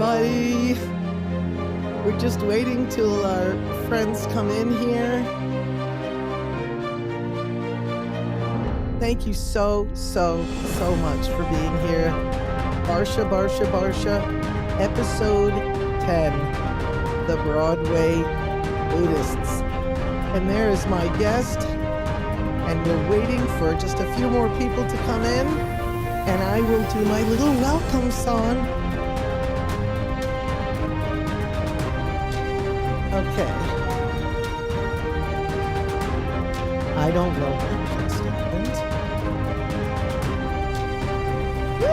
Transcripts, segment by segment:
everybody. We're just waiting till our friends come in here. Thank you so much for being here. Barsha Barsha Barsha, episode 10, the Broadway Buddhists. And there is my guest, and we're waiting for just a few more people to come in, and I will do my little welcome song. Okay. I don't know what just happened. Woo!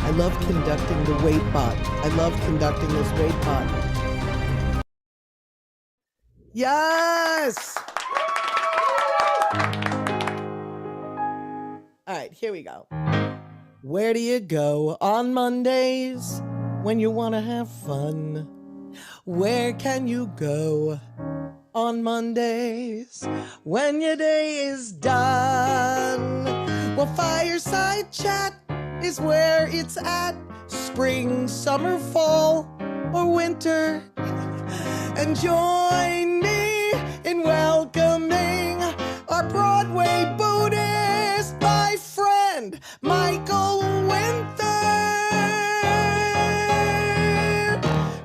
I love conducting the weight bot. I love conducting this weight bot. Yes! All right, here we go. Where do you go on Mondays when you want to have fun? Where can you go on Mondays when your day is done? Well, Fireside Chat is where it's at. Spring, summer, fall, or winter. And join me in welcoming our Broadway Buddhist, my friend, Michael Winther.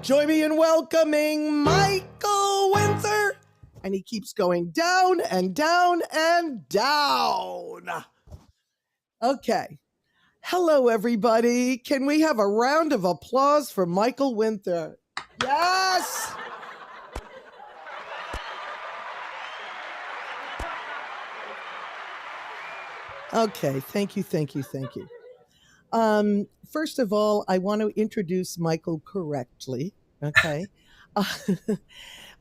Join me in welcoming Michael Winther. And he keeps going down and down and down. Okay. Hello, everybody. Can we have a round of applause for Michael Winther? Yes! Okay, thank you. First of all, I want to introduce Michael correctly, okay?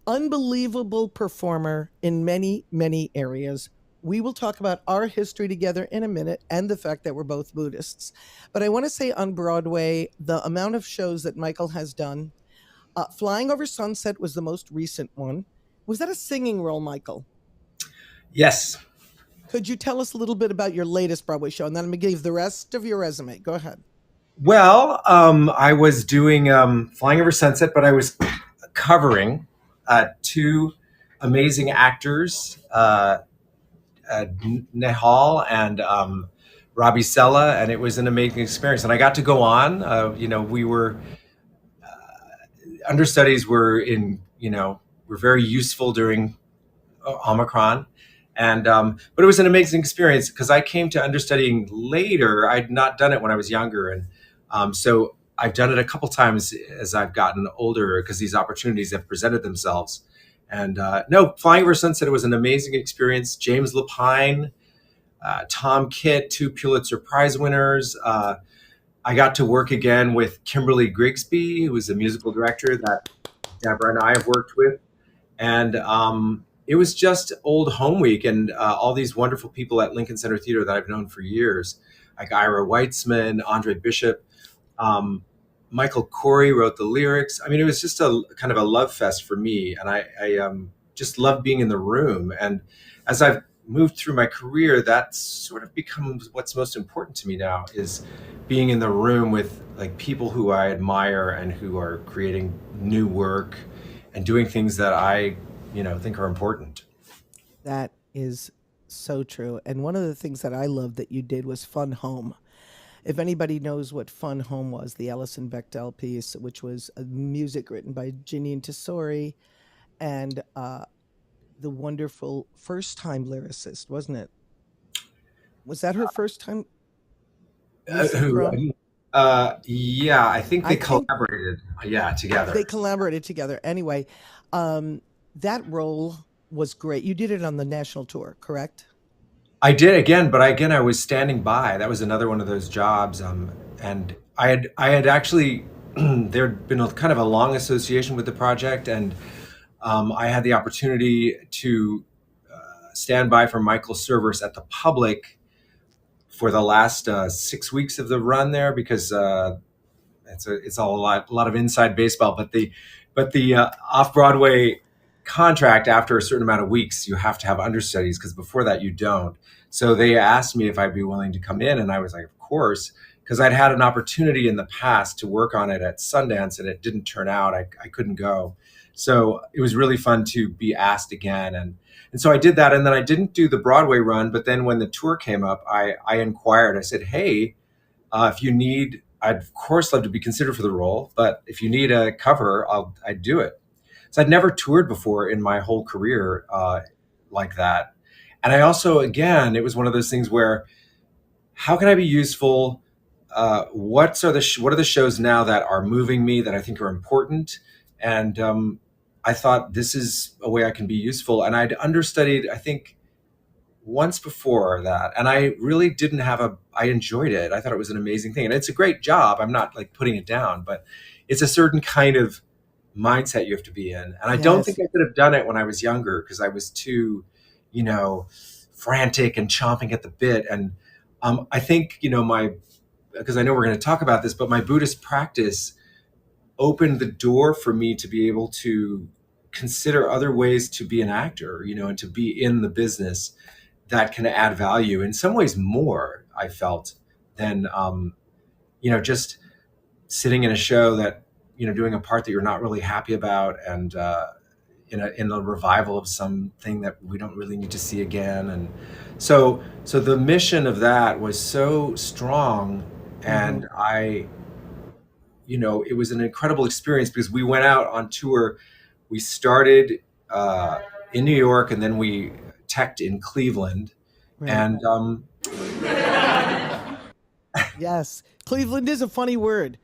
Unbelievable performer in many, many areas. We will talk about our history together in a minute and the fact that we're both Buddhists. But I want to say on Broadway, the amount of shows that Michael has done, Flying Over Sunset was the most recent one. Was that a singing role, Michael? Yes. Could you tell us a little bit about your latest Broadway show? And then I'm going to give the rest of your resume. Go ahead. Well, I was doing Flying Over Sunset, but I was covering two amazing actors, Nehal and Robbie Sella, and it was an amazing experience. And I got to go on. We were understudies were were very useful during Omicron. And but it was an amazing experience because I came to understudying later. I'd not done it when I was younger, and so I've done it a couple times as I've gotten older because these opportunities have presented themselves. And Flying Over Sunset was an amazing experience. James Lapine, Tom Kitt, two Pulitzer Prize winners. I got to work again with Kimberly Grigsby, who was a musical director that Deborah and I have worked with, and it was just old home week, and all these wonderful people at Lincoln Center Theater that I've known for years, like Ira Weitzman, Andre Bishop, Michael Corey wrote the lyrics. I mean, it was just a kind of a love fest for me, and I just loved being in the room. And as I've moved through my career, that sort of becomes what's most important to me now, is being in the room with like people who I admire and who are creating new work and doing things that I think are important. That is so true. And one of the things that I loved that you did was Fun Home. If anybody knows what Fun Home was, the Alison Bechdel piece, which was a music written by Jeanine Tesori and the wonderful first-time lyricist, wasn't it? Was that her first time? Yeah, I think they collaborated. Yeah, together. They collaborated together. Anyway, that role was great. You did it on the national tour, correct? I did again, but I was standing by. That was another one of those jobs. And I had actually there'd been a kind of a long association with the project, and I had the opportunity to stand by for Michael Servers at the Public for the last 6 weeks of the run there, because it's all a lot of inside baseball. But the off Broadway contract, after a certain amount of weeks, you have to have understudies because before that you don't. So they asked me if I'd be willing to come in, and I was like, of course, because I'd had an opportunity in the past to work on it at Sundance, and it didn't turn out. I couldn't go. So it was really fun to be asked again, and so I did that, and then I didn't do the Broadway run. But then when the tour came up, I inquired. I said, hey, if you need, I'd of course love to be considered for the role, but if you need a cover, I'd do it. So I'd never toured before in my whole career like that. And I also, again, it was one of those things where, how can I be useful? What are the shows now that are moving me, that I think are important? And I thought this is a way I can be useful. And I'd understudied, I think, once before that, and I really didn't have a I enjoyed it. I thought it was an amazing thing, and it's a great job. I'm not like putting it down, but it's a certain kind of mindset you have to be in, and I don't think Yes. I could have done it when I was younger because I was too, you know, frantic and chomping at the bit. And I think, my, because I know we're going to talk about this, but my Buddhist practice opened the door for me to be able to consider other ways to be an actor, and to be in the business that can add value in some ways more, I felt, than just sitting in a show that, doing a part that you're not really happy about, and in a revival of something that we don't really need to see again. And so the mission of that was so strong, Hmm. and it was an incredible experience because we went out on tour. We started uh, in New York, and then we teched in Cleveland. Right. And Yes. Cleveland is a funny word.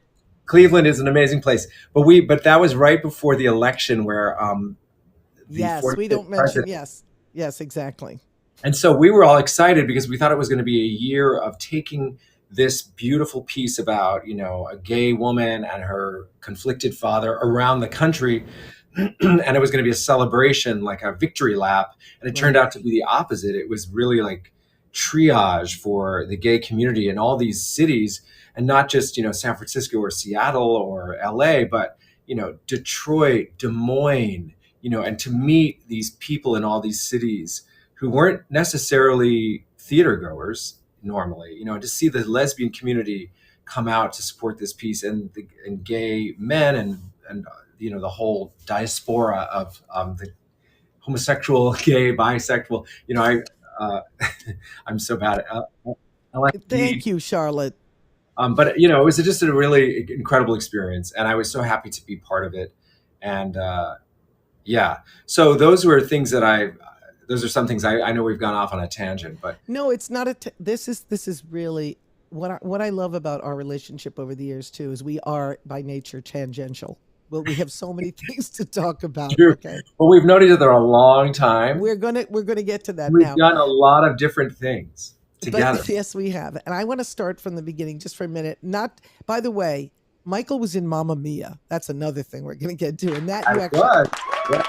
Cleveland is an amazing place. But that was right before the election where the Yes. We 45th don't mention, president. yes. Yes, exactly. And so we were all excited because we thought it was going to be a year of taking this beautiful piece about, a gay woman and her conflicted father around the country. And it was going to be a celebration, like a victory lap. And it turned Right. out to be the opposite. It was really like triage for the gay community in all these cities, and not just, San Francisco or Seattle or LA, but, Detroit, Des Moines, and to meet these people in all these cities who weren't necessarily theater goers normally, and to see the lesbian community come out to support this piece, and gay men, and the whole diaspora of the homosexual, gay, bisexual. Uh, I'm so bad at LSD. Thank you, Charlotte. But it was just a really incredible experience, and I was so happy to be part of it. And yeah, so those are some things I know we've gone off on a tangent, but No, it's not this is really what I love about our relationship over the years too is we are by nature tangential. Well, we have so many things to talk about. true. Okay. But we've known each other a long time. We're gonna get to that We've now. done a lot of different things But together. yes, we have. And I want to start from the beginning just for a minute. Not by the way, Michael was in Mamma Mia. That's another thing we're gonna get to. And that I you actually was. Yeah,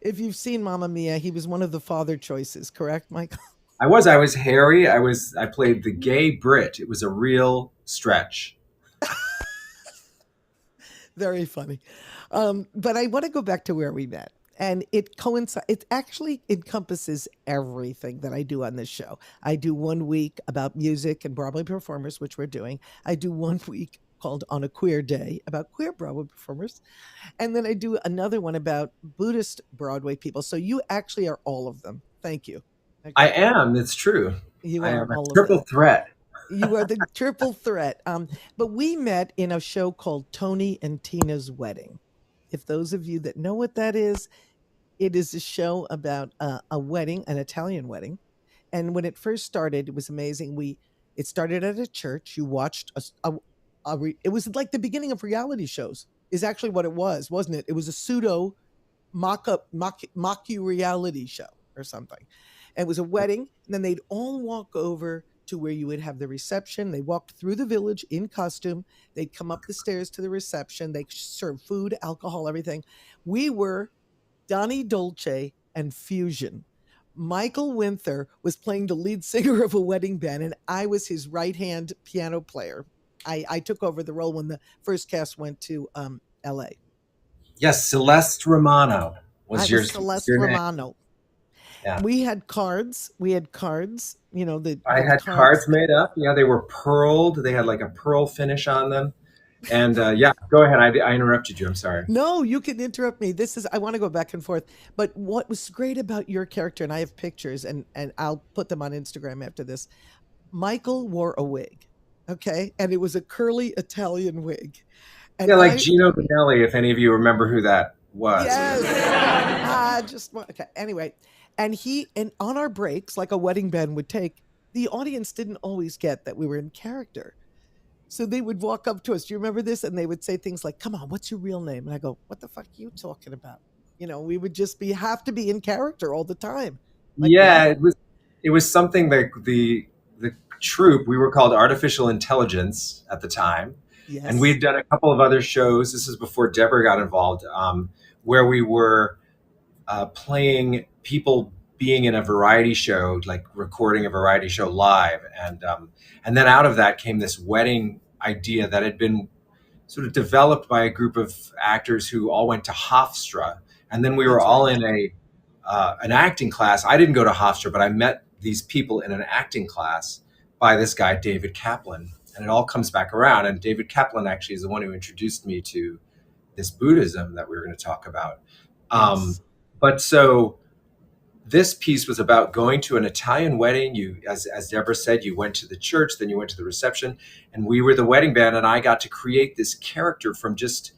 if you've seen Mamma Mia, he was one of the father choices, correct, Michael? I was Harry. I played the gay Brit. It was a real stretch. Very funny. But I want to go back to where we met. And it coincides, it actually encompasses everything that I do on this show. I do 1 week about music and Broadway performers, which we're doing. I do 1 week called On a Queer Day about queer Broadway performers. And then I do another one about Buddhist Broadway people. So you actually are all of them. Thank you. I Okay. am. It's true. You I are am a all of triple that. threat. You are the triple threat. But we met in a show called Tony and Tina's Wedding. If those of you that know what that is, it is a show about a wedding, an Italian wedding. And when it first started, it was amazing. It started at a church. You watched it was like the beginning of reality shows. Is actually what it was, wasn't it? It was a pseudo mock you reality show or something. And it was a wedding, and then they'd all walk over to where you would have the reception. They walked through the village in costume. They'd come up the stairs to the reception. They served food, alcohol, everything. We were Donnie Dolce and Fusion. Michael Winther was playing the lead singer of a wedding band, and I was his right hand piano player. I took over the role when the first cast went to LA. Yes, Celeste Romano I was was was Celeste your name. Romano. Yeah. We had cards. We had cards. You know I the had cards. cards made up. Yeah, they were pearled. They had like a pearl finish on them. And yeah, go ahead. I interrupted you. I'm sorry. No, you can interrupt me. This is I want to go back and forth. But what was great about your character, and I have pictures, and I'll put them on Instagram after this. Michael wore a wig, okay, and it was a curly Italian wig, and Yeah, like I Gino Vanelli, if any of you remember who that was. yes, just okay. Anyway, and on our breaks, like a wedding band would take, the audience didn't always get that we were in character. So they would walk up to us. Do you remember this? And they would say things like, "Come on, what's your real name?" And I go, "What the fuck are you talking about?" We would just be have to be in character all the time. Like Yeah, what? it was something that the troupe, we were called Artificial Intelligence at the time, and we Yes, had done a couple of other shows. This is before Deborah got involved, where we were playing people being in a variety show, like recording a variety show live, and then out of that came this wedding idea that had been sort of developed by a group of actors who all went to Hofstra, and then we were that's all right. in a an acting class. I didn't go to Hofstra, but I met these people in an acting class by this guy David Kaplan, and it all comes back around. And David Kaplan actually is the one who introduced me to this Buddhism that we were going to talk about. Um, Yes, but so this piece was about going to an Italian wedding. You, as Deborah said, you went to the church, then you went to the reception, and we were the wedding band. And I got to create this character from just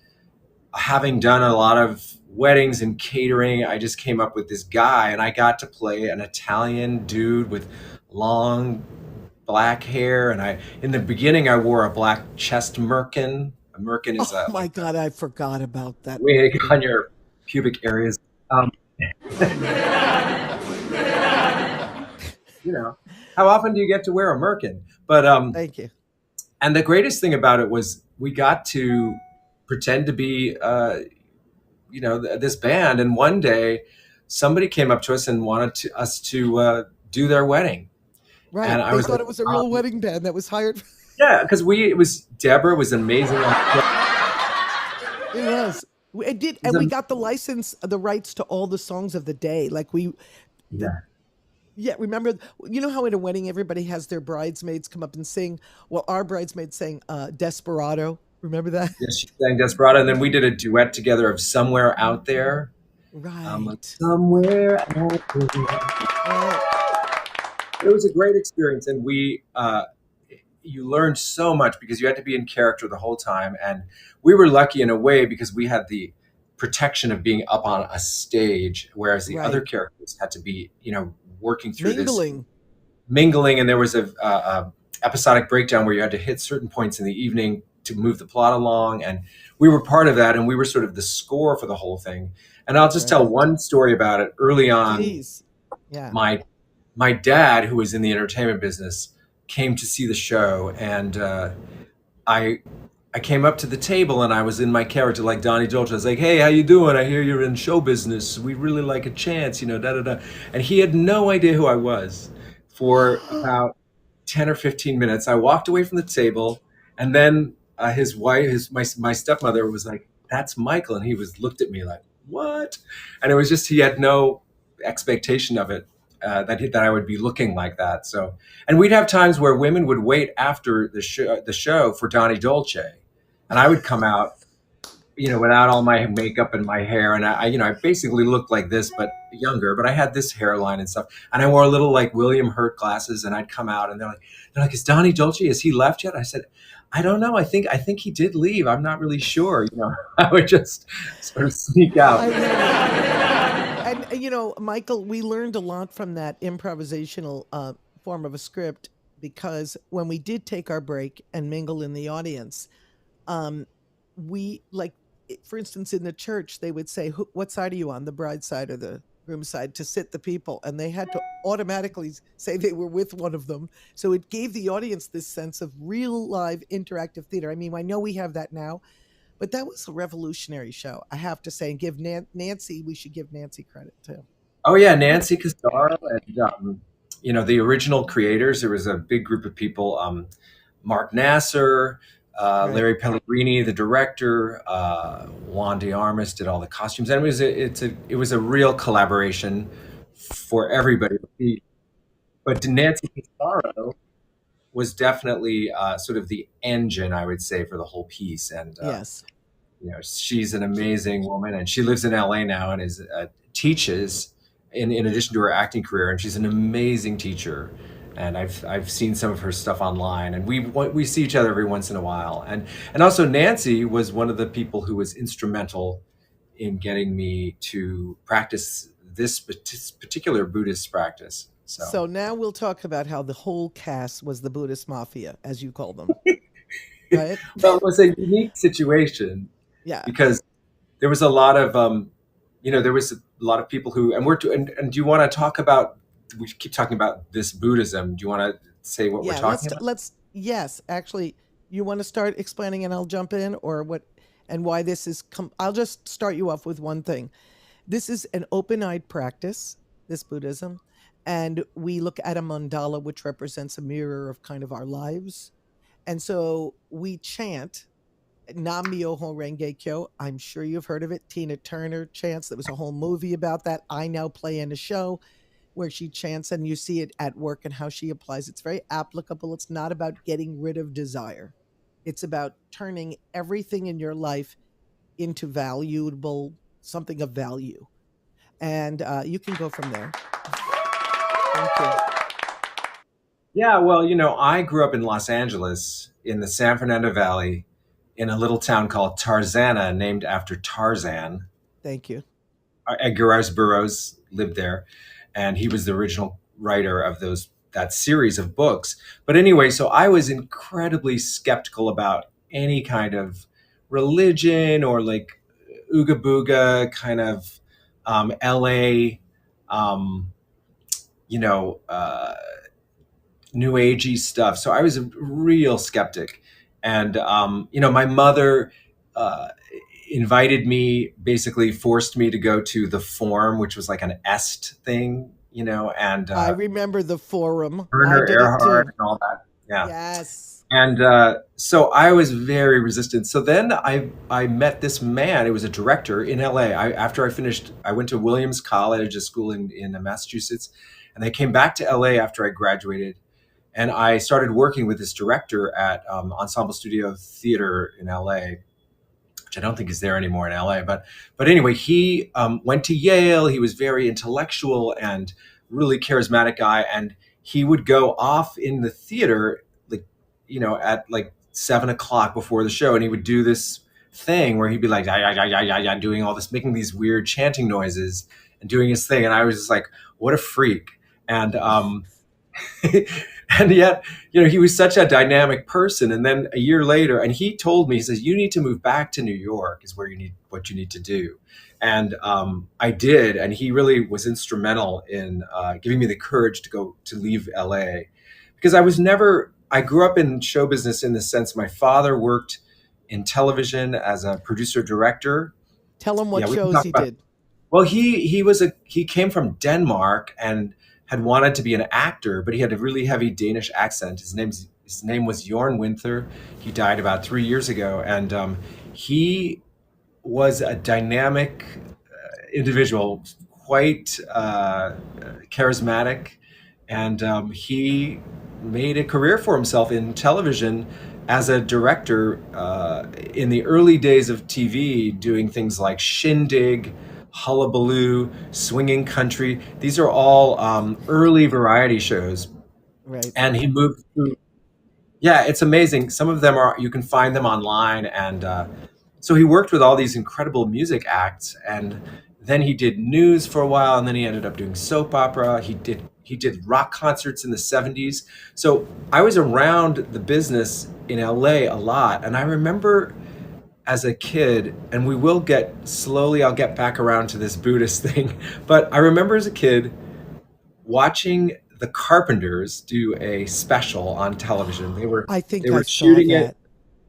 having done a lot of weddings and catering. I just came up with this guy, and I got to play an Italian dude with long black hair. And in the beginning, I wore a black chest merkin. A merkin is oh my like the god, I forgot about that wig merkin. on your pubic areas. Um, you know, how often do you get to wear a merkin? But Thank you. and the greatest thing about it was we got to pretend to be this band, and one day somebody came up to us and wanted us to do their wedding, Right, and I they was thought like, it was a real wedding band that was hired. yeah, because we it was Deborah was amazing. It was. It did, and we got the license, the rights to all the songs of the day. Like the Yeah, yeah. Remember, you know how at a wedding everybody has their bridesmaids come up and sing. Well, our bridesmaid sang "Desperado." Remember that? yeah, she sang Desperado, and then we did a duet together of Somewhere Out There. Like Right. somewhere out there. Right. It was a great experience, and we you learned so much because you had to be in character the whole time, and we were lucky in a way because we had the protection of being up on a stage, whereas the other Right. characters had to be working through this Mingling. mingling, and there was a episodic breakdown where you had to hit certain points in the evening to move the plot along, and we were part of that, and we were sort of the score for the whole thing. And I'll just tell Right. one story about it. Early on, Please. Yeah. my my dad, who was in the entertainment business, came to see the show, and I I came up to the table and I was in my character like Donnie Dolce. I was like, "Hey, how you doing? I hear you're in show business. We'd really like a chance, da da da." And he had no idea who I was. For about 10 or 15 minutes, I walked away from the table, and then his wife, my stepmother, was like, "That's Michael," and he was looked at me like, "What?" And it was just he had no expectation of it, that I would be looking like that. So, and we'd have times where women would wait after the show for Donnie Dolce, and I would come out, without all my makeup and my hair, and I basically looked like this, but younger. But I had this hairline and stuff, and I wore a little like William Hurt glasses, and I'd come out, and they're like, "Is Donnie Dolce? Has he left yet?" I said, "I don't know. I think he did leave. I'm not really sure." I would just sort of sneak out. I love it. And Michael, we learned a lot from that improvisational form of a script because when we did take our break and mingle in the audience, um, we like, for instance, in the church, they would say, "What side are you on, the bride side or the groom side?" to sit the people, and they had to automatically say they were with one of them. So it gave the audience this sense of real live interactive theater. I mean, I know we have that now, but that was a revolutionary show, I have to say. And give Nancy, we should give Nancy credit too. Oh yeah, Nancy Casaro and the original creators. There was a big group of people. Mark Nasser, Right. Larry Pellegrini, the director, Juan de Armas did all the costumes, and it was a real collaboration for everybody. But Nancy Pizarro was definitely sort of the engine, I would say, for the whole piece. And Yes. she's an amazing woman, and she lives in LA now and is teaches in addition to her acting career, and she's an amazing teacher. And I've seen some of her stuff online, and we see each other every once in a while. And also Nancy was one of the people who was instrumental in getting me to practice this particular Buddhist practice. So So now we'll talk about how the whole cast was the Buddhist mafia, as you call them, right? well, it was a unique situation Yeah. because there was a lot of there was a lot of people who and do you want to talk about, we keep talking about this Buddhism, do you want to say what we're Yeah, talking about? yes, actually, you want to start explaining and I'll jump in, or what, and why this is I'll just start you off with one thing. This is an open-eyed practice, this Buddhism, and we look at a mandala which represents a mirror of kind of our lives. And so we chant Nam Myoho Renge Kyo. I'm sure you've heard of it. Tina Turner chants. There was a whole movie about that. I now play in a show where she chants, and you see it at work and how she applies. It's very applicable. It's not about getting rid of desire. It's about turning everything in your life into valuable, something of value. And you can go from there. Thank you. Yeah, well, I grew up in Los Angeles in the San Fernando Valley in a little town called Tarzana, named after Tarzan. Thank you. Edgar Rice Burroughs lived there, and he was the original writer of that series of books. But anyway, so I was incredibly skeptical about any kind of religion or like ooga booga kind of LA, um, you know, uh, new agey stuff. So I was a real skeptic, and my mother invited me, basically forced me to go to the Forum, which was like an est thing, and I remember the forum. I Werner did it Erhard too. and all that. Yeah. Yes. And so I was very resistant. So then I met this man. It was a director in LA. After I finished, I went to Williams College, a school in Massachusetts, and I came back to LA after I graduated, and I started working with this director at Ensemble Studio Theater in LA, which I don't think is there anymore in LA. But anyway, he went to Yale. He was very intellectual and really charismatic guy, and he would go off in the theater, like at like 7 o'clock before the show, and he would do this thing where he'd be like, yeah, yeah, yeah, yeah, yeah, doing all this, making these weird chanting noises and doing his thing, and I was just like, what a freak. And and yet, he was such a dynamic person. And then a year later, and he told me, he says, you need to move back to New York is where what you need to do. And I did. And he really was instrumental in giving me the courage to leave LA, because I grew up in show business in the sense my father worked in television as a producer director. Tell him Yeah, what we can shows talk he about. did. Well, he came from Denmark and had wanted to be an actor, but he had a really heavy Danish accent. His name was Jorn Winther. He died about 3 years ago, and he was a dynamic individual, quite charismatic, and he made a career for himself in television as a director in the early days of TV, doing things like Shindig, Hullabaloo, Swinging Country. These are all early variety shows. Right. And he moved to, yeah, it's amazing. Some of them you can find them online. And so he worked with all these incredible music acts. And then he did news for a while. And then he ended up doing soap opera. He did rock concerts in the 70s. So I was around the business in LA a lot. And I remember as a kid, and I'll get back around to this Buddhist thing, but I remember as a kid watching the Carpenters do a special on television. I They think I were saw shooting it. that.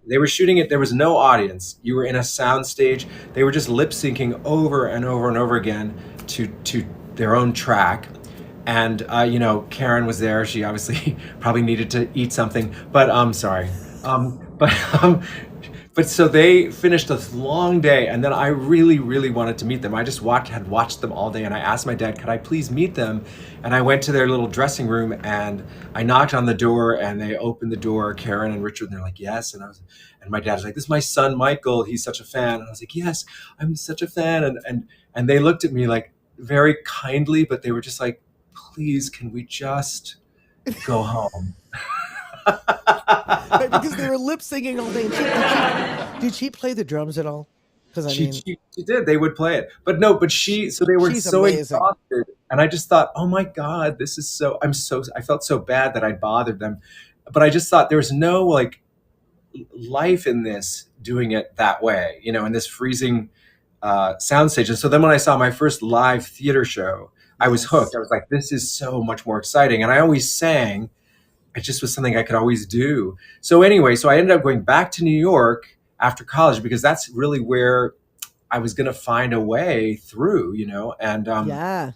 They were shooting it. There was no audience. You were in a sound stage. They were just lip syncing over and over and over again to their own track. And Karen was there. She obviously probably needed to eat something. But I'm sorry. But but so they finished this long day, and then I really, really wanted to meet them. I just had watched them all day, and I asked my dad, "Could I please meet them?" And I went to their little dressing room, and I knocked on the door, and they opened the door, Karen and Richard, and they're like, "Yes," and my dad was like, "This is my son, Michael. He's such a fan," and I was like, "Yes, I'm such a fan," and they looked at me like very kindly, but they were just like, "Please, can we just go home?" Right, because they were lip singing all day. And did she play the drums at all? Because I She, mean, she she did. They would play it, but no. But so they were she's so amazing. exhausted, and I just thought, oh my god, this is so. I felt so bad that I bothered them, but I just thought there was no like life in this doing it that way, in this freezing soundstage. And so then when I saw my first live theater show, I was hooked. Yes. I was like, this is so much more exciting, and I always sang. It just was something I could always do. So anyway, so I ended up going back to New York after college because that's really where I was going to find a way through, and Yeah.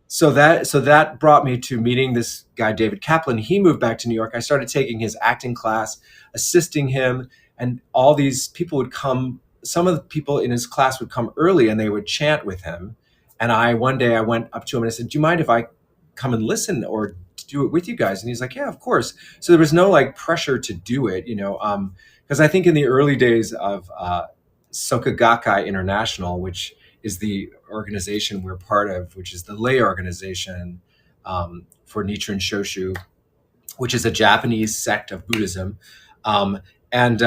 so that brought me to meeting this guy David Kaplan. He moved back to New York. I started taking his acting class, assisting him, and all these people would come. Some of the people in his class would come early, and they would chant with him. And one day I went up to him and I said, "Do you mind if I come and listen or do it with you guys?" And he's like, "Yeah, of course." So there was no like pressure to do it, because I think in the early days of Soka Gakkai International, which is the organization we're part of, which is the lay organization for Nichiren Shoshu, which is a Japanese sect of Buddhism. And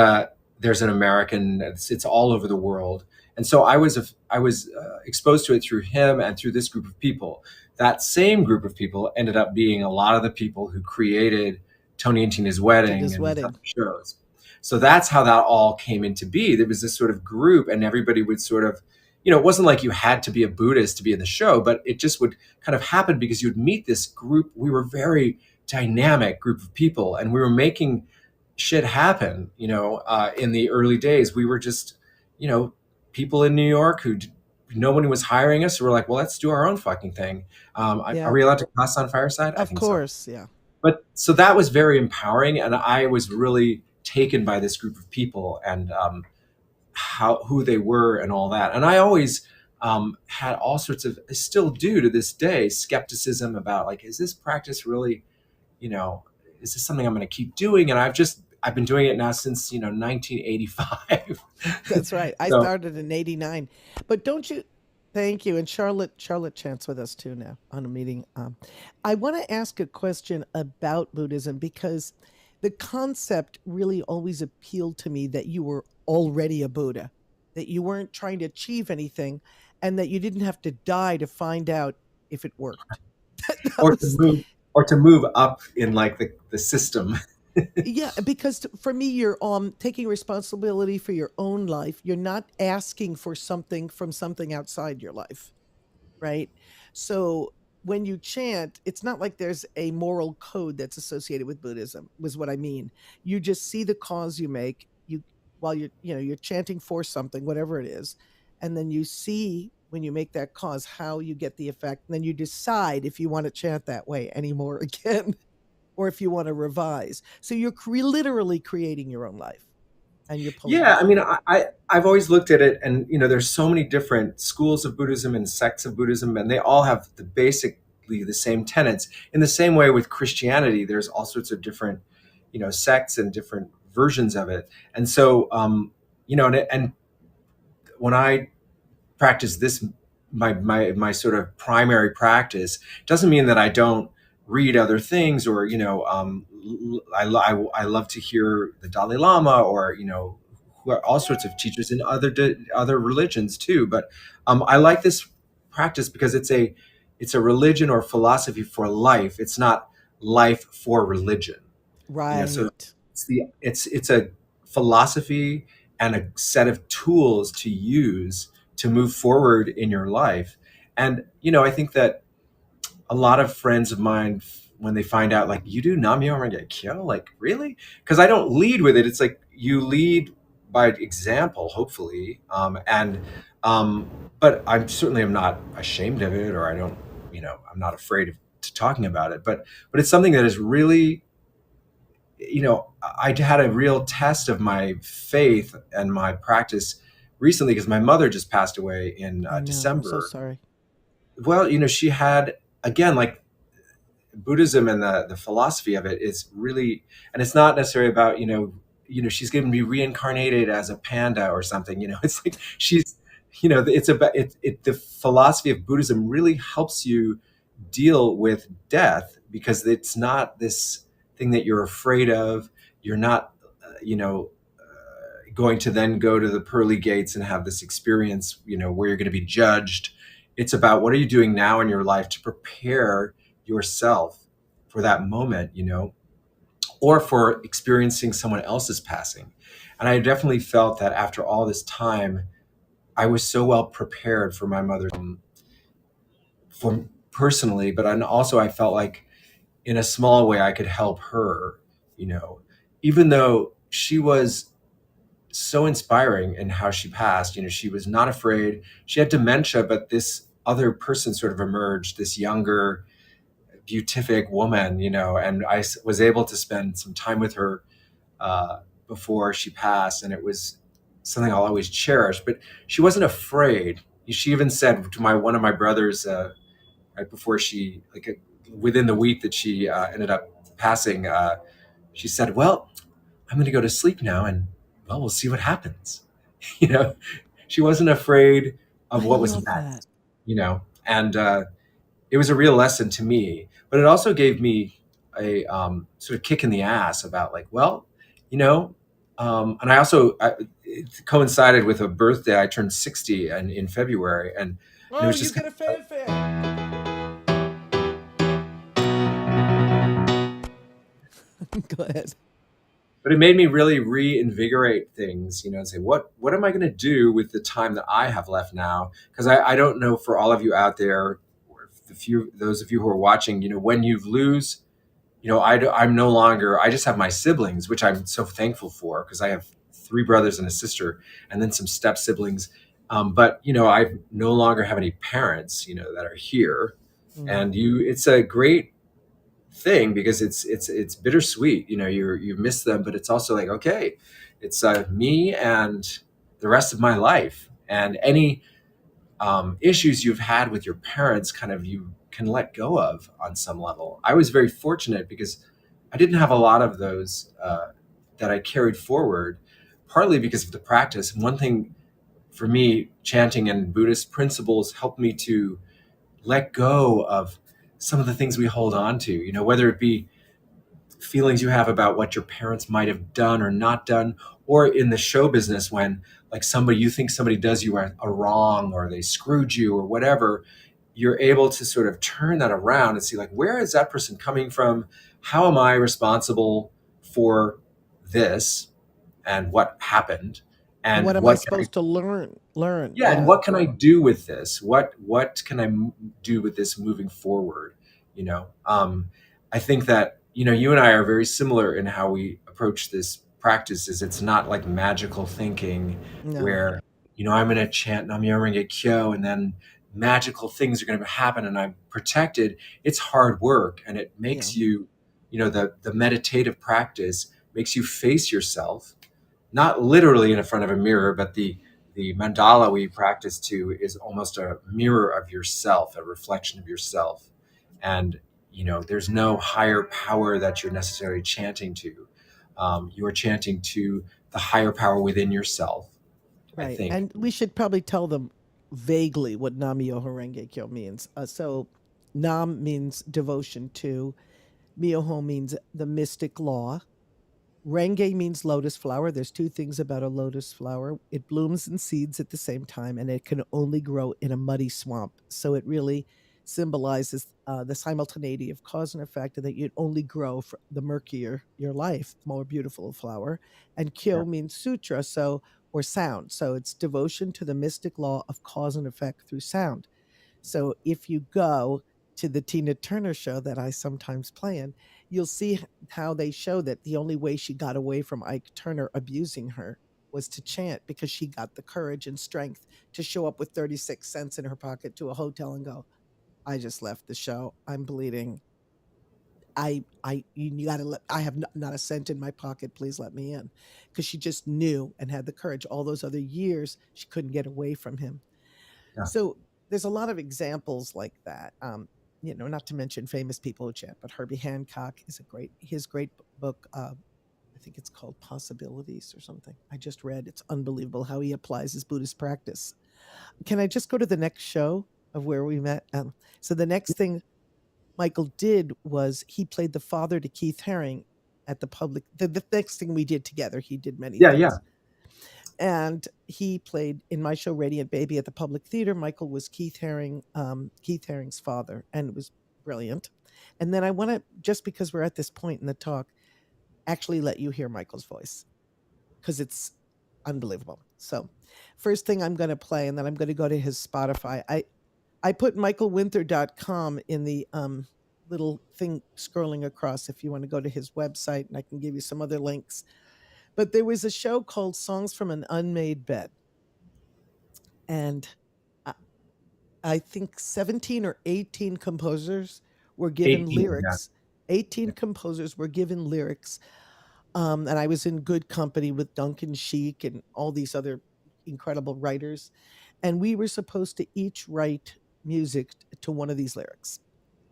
there's an American, it's all over the world. And so I was exposed to it through him and through this group of people. That same group of people ended up being a lot of the people who created Tony and Tina's Wedding Tina's and these wedding. other shows. So that's how that all came into be. There was this sort of group, and everybody would sort of, it wasn't like you had to be a Buddhist to be in the show, but it just would kind of happen because you'd meet this group. We were very dynamic group of people, and we were making shit happen. In the early days, we were just, you know, people in New York who no one was hiring us. So we're like, well, let's do our own fucking thing. Are Yeah. we allowed to cuss on Fireside? I Of think so. course. Yeah. But so that was very empowering, and I was really taken by this group of people and who they were and all that. And I always had all sorts of, I still do to this day, skepticism about like, is this practice really, you know, is this something I'm going to keep doing? And I've been doing it now since 1985. That's right. I So started in '89. But don't you thank you. And Charlotte chants with us too now on a meeting. I want to ask a question about Buddhism because the concept really always appealed to me that you were already a Buddha, that you weren't trying to achieve anything, and that you didn't have to die to find out if it worked. That or to was move or to move up in like the system. Yeah, because for me, you're taking responsibility for your own life. You're not asking for something from something outside your life, right? So when you chant, it's not like there's a moral code that's associated with Buddhism, was what I mean. You just see the cause you make, you while you're chanting for something, whatever it is, and then you see when you make that cause how you get the effect, and then you decide if you want to chant that way anymore again or if you want to revise. So you're literally creating your own life and you're pulling it Yeah, I off. mean, I've always looked at it, and there's so many different schools of Buddhism and sects of Buddhism, and they all have basically the same tenets. In the same way with Christianity, there's all sorts of different, sects and different versions of it. And so, and when I practice this, my sort of primary practice doesn't mean that I don't read other things, or I love to hear the Dalai Lama, or who are all sorts of teachers in other religions too. But I like this practice because it's a religion or philosophy for life. It's not life for religion. So Right. it's a philosophy and a set of tools to use to move forward in your life. And I think that a lot of friends of mine, when they find out like, you do Namyo Renge Kyo, like, really? Because I don't lead with it. It's like you lead by example, hopefully. Um, but I certainly am not ashamed of it, or I don't, I'm not afraid of talking about it. But it's something that is really I had a real test of my faith and my practice recently because my mother just passed away in I know. I'm so December. sorry. Well, she had, again, like Buddhism and the philosophy of it is really, and it's not necessarily about, she's going to be reincarnated as a panda or something. It's like she's, it's about the philosophy of Buddhism really helps you deal with death because it's not this thing that you're afraid of. You're not, going to then go to the pearly gates and have this experience, where you're going to be judged. It's about what are you doing now in your life to prepare yourself for that moment, or for experiencing someone else's passing. And I definitely felt that after all this time, I was so well prepared for my mother's, for personally, but also I felt like in a small way I could help her, you know, even though she was so inspiring in how she passed. She was not afraid. She had dementia, but this other person sort of emerged, this younger, beatific woman, and was able to spend some time with her uh, before she passed, and it was something I'll always cherish. But she wasn't afraid. She even said to my one of my brothers, right before she, like, within the week that she ended up passing, she said, "Well, I'm going to go to sleep now, and well, we'll see what happens." you know, she wasn't afraid of I what was love that. next. And it was a real lesson to me. But it also gave me a sort of kick in the ass about, like, well, you know, and it coincided with a birthday. I turned 60 and in February, and it Oh, was you just kind get a of, fanfare. Go ahead. but it made me really reinvigorate things, and say, what am I going to do with the time that I have left now? Because I don't know, for all of you out there, or those of you who are watching, when you lose, I'm no longer, I just have my siblings, which I'm so thankful for because I have three brothers and a sister, and then some step siblings. But, I no longer have any parents, that are here. Mm. And it's a great thing because it's bittersweet. You miss them, but it's also like, okay, it's me and the rest of my life. And any issues you've had with your parents, kind of, you can let go of on some level. I was very fortunate because I didn't have a lot of those that I carried forward, partly because of the practice. And one thing for me, chanting and Buddhist principles helped me to let go of some of the things we hold on to, whether it be feelings you have about what your parents might have done or not done, or in the show business when, like, you think somebody does you a wrong, or they screwed you or whatever. You're able to sort of turn that around and see, like, where is that person coming from? How am I responsible for this, and what happened, And what and am I supposed to learn? yeah, and Yeah. what can I do with this? What can I do with this moving forward? I think that, you and I are very similar in how we approach this practice. Is it's not like magical thinking No. where, I'm going to chant Nam Myoho Renge Kyo and then magical things are going to happen and I'm protected. It's hard work, and it Yeah. makes you, the meditative practice makes you face yourself, not literally in front of a mirror, but the mandala we practice to is almost a mirror of yourself, a reflection of yourself. And, there's no higher power that you're necessarily chanting to. You are chanting to the higher power within yourself, I Right. think. And we should probably tell them vaguely what Nam-myoho Renge Kyo means. So Nam means devotion to, Myoho means the mystic law. Renge means lotus flower. There's two things about a lotus flower. It blooms and seeds at the same time, and it can only grow in a muddy swamp. So it really symbolizes the simultaneity of cause and effect, and that you'd only grow for the murkier your life, the more beautiful a flower. And Yeah. kyo means sutra, or sound. So it's devotion to the mystic law of cause and effect through sound. So if you go to the Tina Turner show that I sometimes play in, you'll see how they show that the only way she got away from Ike Turner abusing her was to chant, because she got the courage and strength to show up with 36 cents in her pocket to a hotel and go, I just left the show. I'm bleeding. You got to let. I have not a cent in my pocket. Please let me in, because she just knew and had the courage. All those other years, she couldn't get away from him. Yeah. So there's a lot of examples like that. Not to mention famous people, Chet, but Herbie Hancock is his great book. I think it's called Possibilities or something. I just read. It's unbelievable how he applies his Buddhist practice. Can I just go to the next show of where we met? So the next thing Michael did was he played the father to Keith Haring at the public. The next thing we did together, he did many Yeah, things. yeah. And he played in my show Radiant Baby at the Public Theater. Michael was Keith Haring's father, and it was brilliant. And then I want to, just because we're at this point in the talk, actually let you hear Michael's voice, because it's unbelievable. So first thing I'm going to play, and then I'm going to go to his Spotify. I put michaelwinther.com in the little thing scrolling across if you want to go to his website, and I can give you some other links. But there was a show called Songs from an Unmade Bed. And I think 17 or 18 composers were given 18, yeah. lyrics. 18 composers were given lyrics. And I was in good company with Duncan Sheik and all these other incredible writers. And we were supposed to each write music to one of these lyrics.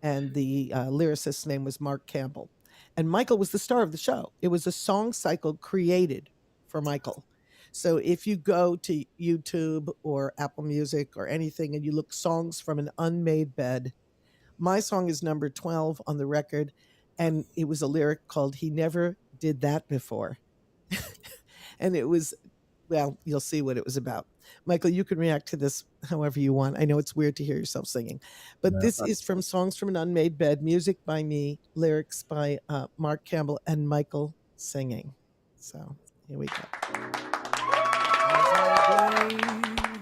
And the lyricist's name was Mark Campbell. And Michael was the star of the show. It was a song cycle created for Michael. So if you go to YouTube or Apple Music or anything and you look Songs from an Unmade Bed, my song is number 12 on the record. And it was a lyric called He Never Did That Before. And it was, well, you'll see what it was about. Michael, you can react to this however you want. I know it's weird to hear yourself singing, but this is from Songs from an Unmade Bed, music by me, lyrics by Mark Campbell, and Michael singing. So here we go. As I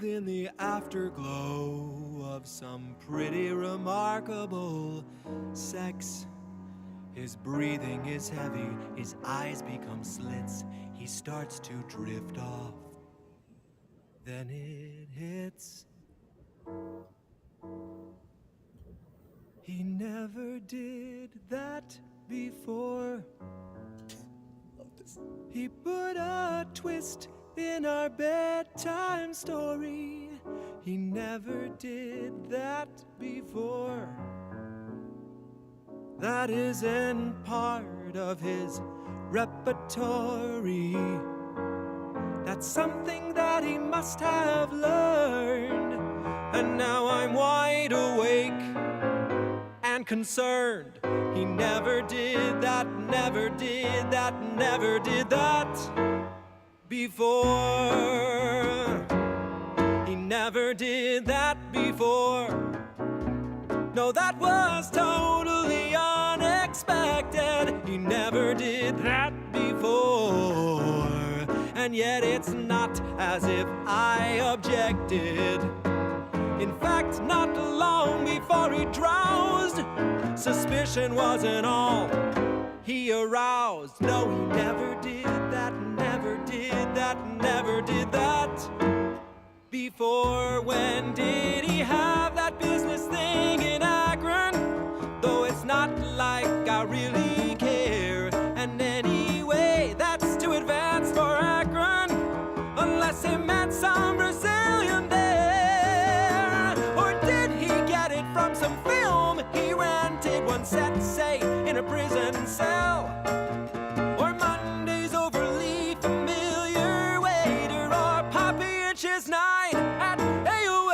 bathe in the afterglow of some pretty remarkable sex, his breathing is heavy, his eyes become slits, he starts to drift off. Then it hits. He never did that before. He put a twist in our bedtime story. He never did that before. That isn't part of his repertory. That's something that he must have learned. And now I'm wide awake and concerned. He never did that, never did that, never did that before. He never did that before. No, that was totally unexpected. He never did that before. And yet it's not as if I objected. In fact, not long before he drowsed, suspicion wasn't all he aroused. No, he never did that, never did that, never did that before. When did he have that business thing in Akron? Though it's not like I really care. And anyway, that's to advance for Akron, unless he met some Brazilian there. Or did he get it from some film he rented one set, say, in a prison cell? Or Monday's overly familiar waiter, or Poppy Inches 9 at AOL.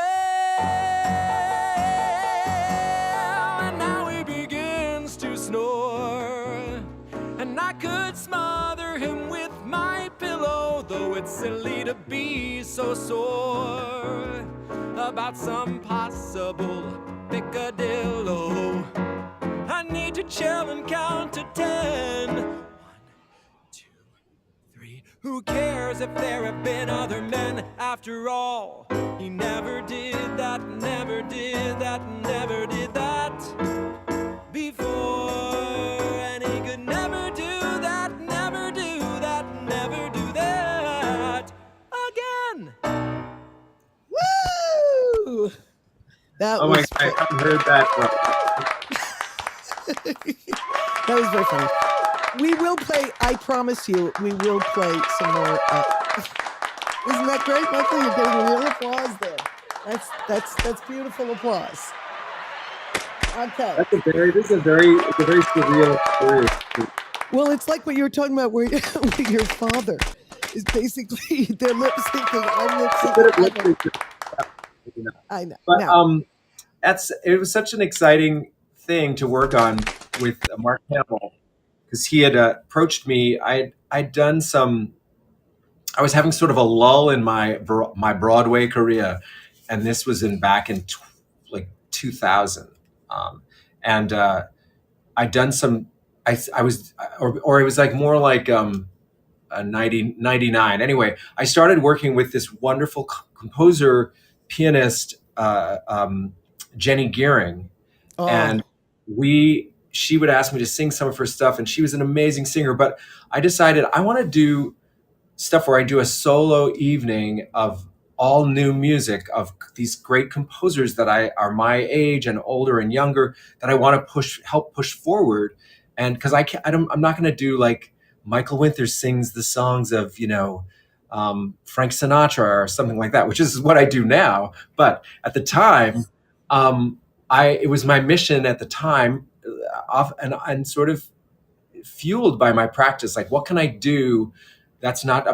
And now he begins to snore, and I could smother him with my pillow, though it's silly to be so sore about some possible picadillo. I need to chill and count to 10. 1, 2, 3. Who cares if there have been other men? After all, he never did that, never did that, never did that before. And he could never do that, never do that, never do that again. Woo! That Oh my was God, I haven't heard that. That was very funny. We will play. I promise you, we will play some more. Isn't that great, Michael? You're getting real applause there. That's beautiful applause. Okay. It's a very surreal experience. Well, it's like what you were talking about, where your father is basically they're lip syncing. I'm lip syncing. I know. But Now, it was such an exciting thing to work on with Mark Hamill because he had approached me. I'd done some. I was having sort of a lull in my Broadway career, and this was back in like 2000, and I'd done some. I was, or it was like more like a 99. Anyway, I started working with this wonderful composer, pianist, Jenny Gearing, and she would ask me to sing some of her stuff, and she was an amazing singer. But I decided I want to do stuff where I do a solo evening of all new music of these great composers that are my age and older and younger that I want to help push forward. And because I'm not going to do like Michael Winther sings the songs of, Frank Sinatra or something like that, which is what I do now. But at the time, it was my mission at the time, and sort of fueled by my practice. Like, what can I do that's not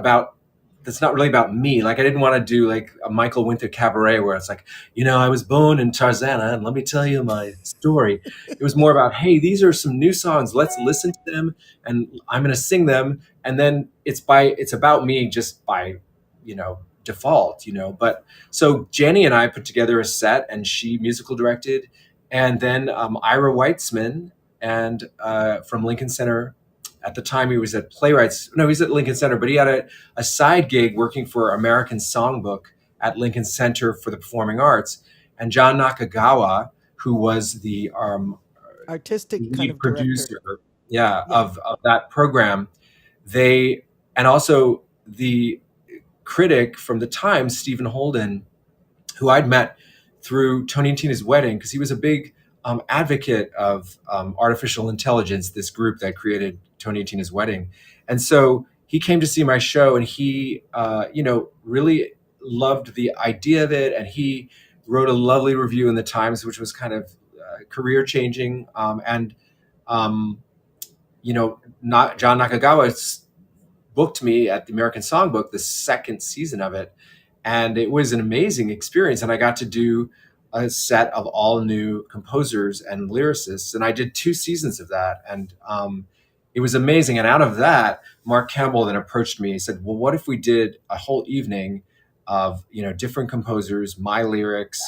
really about me? Like, I didn't want to do like a Michael Winther cabaret where it's like, I was born in Tarzana and let me tell you my story. It was more about, hey, these are some new songs. Let's listen to them and I'm going to sing them. And then it's about me just by, default, But so Jenny and I put together a set and she musical directed. And then Ira Weitzman and from Lincoln Center. At the time, he was at Playwrights. No, he was at Lincoln Center, but he had a side gig working for American Songbook at Lincoln Center for the Performing Arts. And John Nakagawa, who was the artistic lead kind of producer, director. Of that program, and also the critic from the Times, Stephen Holden, who I'd met through Tony and Tina's Wedding, because he was a big advocate of artificial intelligence, this group that created Tony and Tina's Wedding. And so he came to see my show and he, really loved the idea of it. And he wrote a lovely review in the Times, which was kind of career changing. John Nakagawa booked me at the American Songbook, the second season of it. And it was an amazing experience. And I got to do a set of all new composers and lyricists. And I did 2 seasons of that. And it was amazing. And out of that, Mark Campbell then approached me and said, well, what if we did a whole evening of, different composers, my lyrics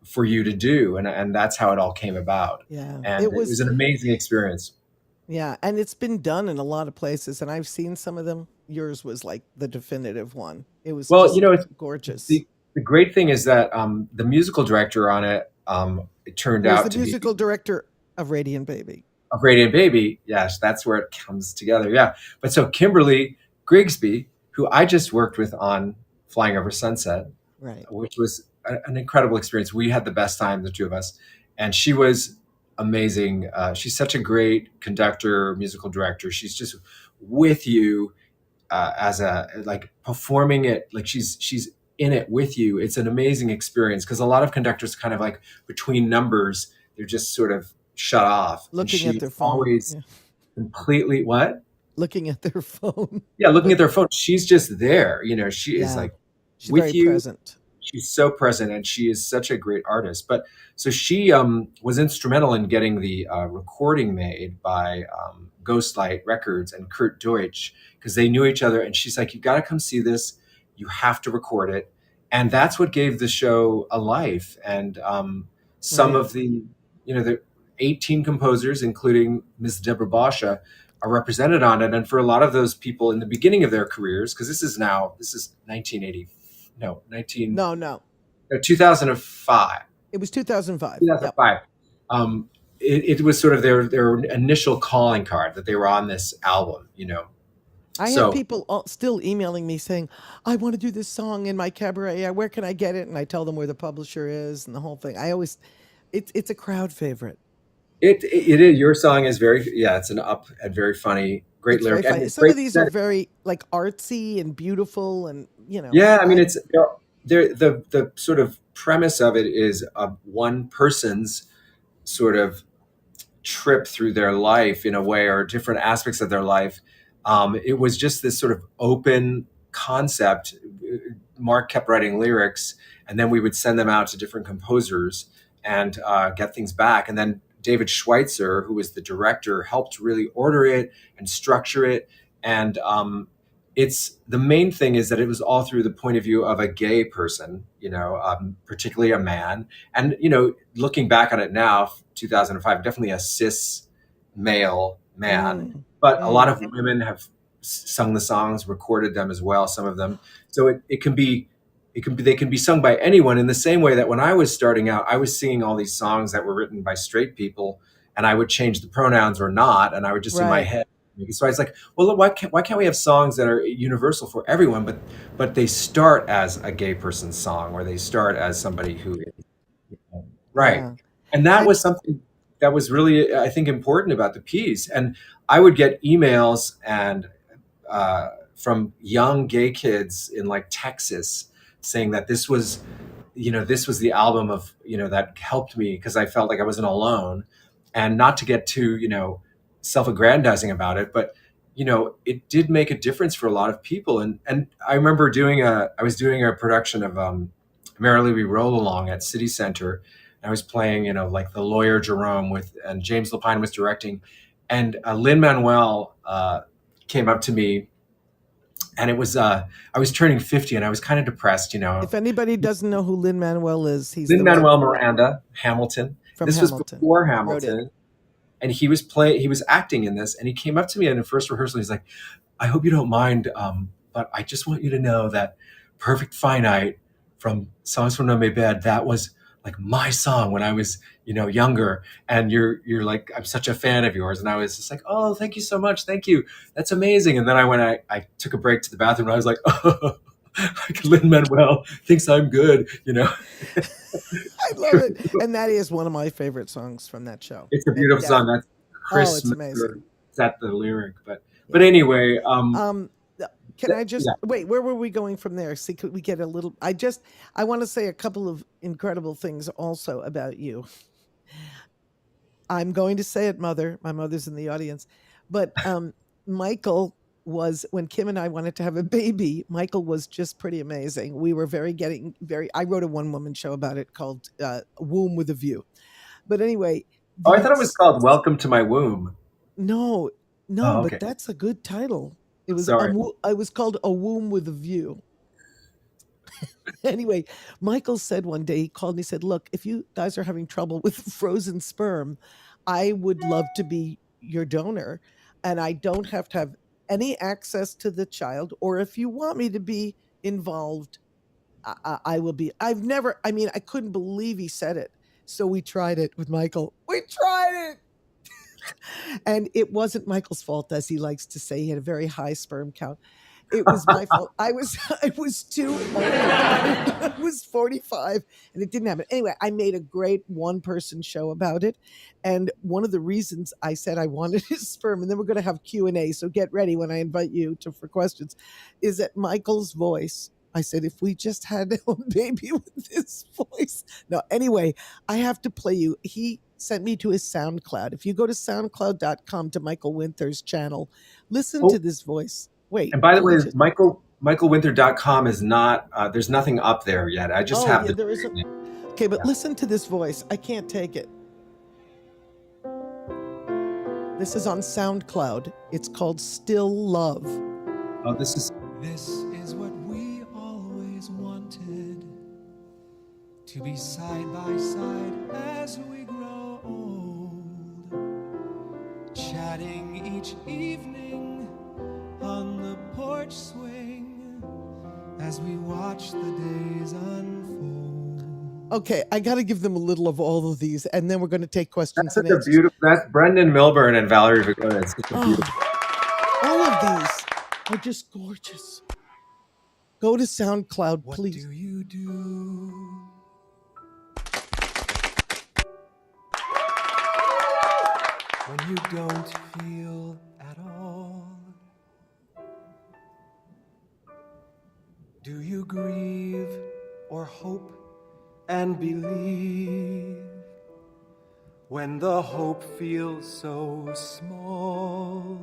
for you to do? And that's how it all came about. Yeah. And it was an amazing experience. Yeah. And it's been done in a lot of places. And I've seen some of them. Yours was like the definitive one. It was it's gorgeous. The great thing is that the musical director on it, it turned out to be the musical director of Radiant Baby. Of Radiant Baby, yes, that's where it comes together. Yeah, but so Kimberly Grigsby, who I just worked with on Flying Over Sunset, right, which was an incredible experience. We had the best time, the two of us, and she was amazing. She's such a great conductor, musical director. She's just with you as performing it, like she's in it with you. It's an amazing experience because a lot of conductors kind of like between numbers, they're just sort of shut off. Looking at their phone. Always completely what? Looking at their phone. Yeah, looking at their phone. She's just there. She is like she's with very you. Present. She's so present and she is such a great artist. But so she was instrumental in getting the recording made by Ghostlight Records and Kurt Deutsch because they knew each other. And she's like, you got to come see this. You have to record it. And that's what gave the show a life. And some of the 18 composers, including Ms. Deborah Barsha, are represented on it. And for a lot of those people in the beginning of their careers, because this is 1980, no, 2005. It was 2005. 2005. Yep. It was sort of their initial calling card that they were on this album, I have people still emailing me saying, I want to do this song in my cabaret. Where can I get it? And I tell them where the publisher is and the whole thing. It's a crowd favorite. It is. Your song is very, yeah, it's an up and very funny, great It's very lyric funny. and Some great of these are set. very like artsy and beautiful, and Yeah, I mean, I the sort of premise of it is one person's sort of trip through their life in a way, or different aspects of their life. It was just this sort of open concept. Mark kept writing lyrics, and then we would send them out to different composers and get things back. And then David Schweitzer, who was the director, helped really order it and structure it. And it's the main thing is that it was all through the point of view of a gay person, particularly a man. And looking back on it now, 2005, definitely a cis male man, mm, but a lot mm, of women have sung the songs, recorded them as well, some of them. So they can be sung by anyone, in the same way that when I was starting out, I was singing all these songs that were written by straight people, and I would change the pronouns or not, and I would just in my right, head. So I was like, well, look, why can't we have songs that are universal for everyone, but they start as a gay person's song, or they start as somebody who is right. yeah. And that And was something that was really, I think, important about the piece. And I would get emails and from young gay kids in like Texas saying that this was the album of, that helped me because I felt like I wasn't alone. And not to get too, self-aggrandizing about it, but it did make a difference for a lot of people. And I remember I was doing a production of Merrily We Roll Along at City Center. I was playing, like the lawyer Jerome and James Lapine was directing. And Lin-Manuel came up to me, and it was I was turning 50, and I was kind of depressed. if anybody doesn't know who Lin-Manuel is, he's the one Lin-Manuel Miranda, Hamilton. from This was Hamilton. before Wrote it. Hamilton, and he was acting in this, and he came up to me in the first rehearsal. He's like, I hope you don't mind, but I just want you to know that Perfect Finite from Songs from No May Bed, that was like my song when I was, younger. And you're like, I'm such a fan of yours. And I was just like, oh, thank you so much. Thank you. That's amazing. And then I took a break to the bathroom, and I was like, oh, like Lin-Manuel thinks I'm good, I love it, and that is one of my favorite songs from that show. It's a And beautiful song. That's oh, Chris it's amazing. Smither set the lyric, but Yeah. anyway, Can I just yeah. wait? Where were we going from there? See, could we get a little? I want to say a couple of incredible things also about you. I'm going to say it, Mother. My mother's in the audience, but Michael was when Kim and I wanted to have a baby. Michael was just pretty amazing. We were getting very. I wrote a one woman show about it called "Womb with a View." But anyway, Oh, I thought it was these called Welcome to My Womb. no, no, Oh, but okay. that's a good title. It was Sorry. I was called "A Womb with a View." Anyway, Michael said one day, he called me, he said, look, if you guys are having trouble with frozen sperm, I would love to be your donor. And I don't have to have any access to the child. Or if you want me to be involved, I will be. I couldn't believe he said it. So we tried it with Michael. We tried it. And it wasn't Michael's fault, as he likes to say. He had a very high sperm count. It was my fault. I was too old. I was 45 and it didn't happen. Anyway, I made a great one-person show about it. And one of the reasons I said I wanted his sperm, and then we're going to have Q&A, so get ready when I invite you for questions, is that Michael's voice. I said, if we just had a baby with this voice. No, anyway, I have to play you. He sent me to his SoundCloud. If you go to soundcloud.com to Michael Winther's channel, listen to this voice. Wait. And by the way, michaelwinther.com is not, there's nothing up there yet. I just have there is the. Okay, but listen to this voice. I can't take it. This is on SoundCloud. It's called Still Love. Oh, this is what we always wanted, to be side by side as we grow old, chatting each evening on the porch swing as we watch the days unfold. Okay, I got to give them a little of all of these, and then we're going to take questions and such a answers. beautiful. That's Brendan Milburn and Valerie Vigoda. It's such a beautiful. All of these are just gorgeous. Go to SoundCloud, please. What do you do when you don't feel at all? Do you grieve or hope and believe when the hope feels so small?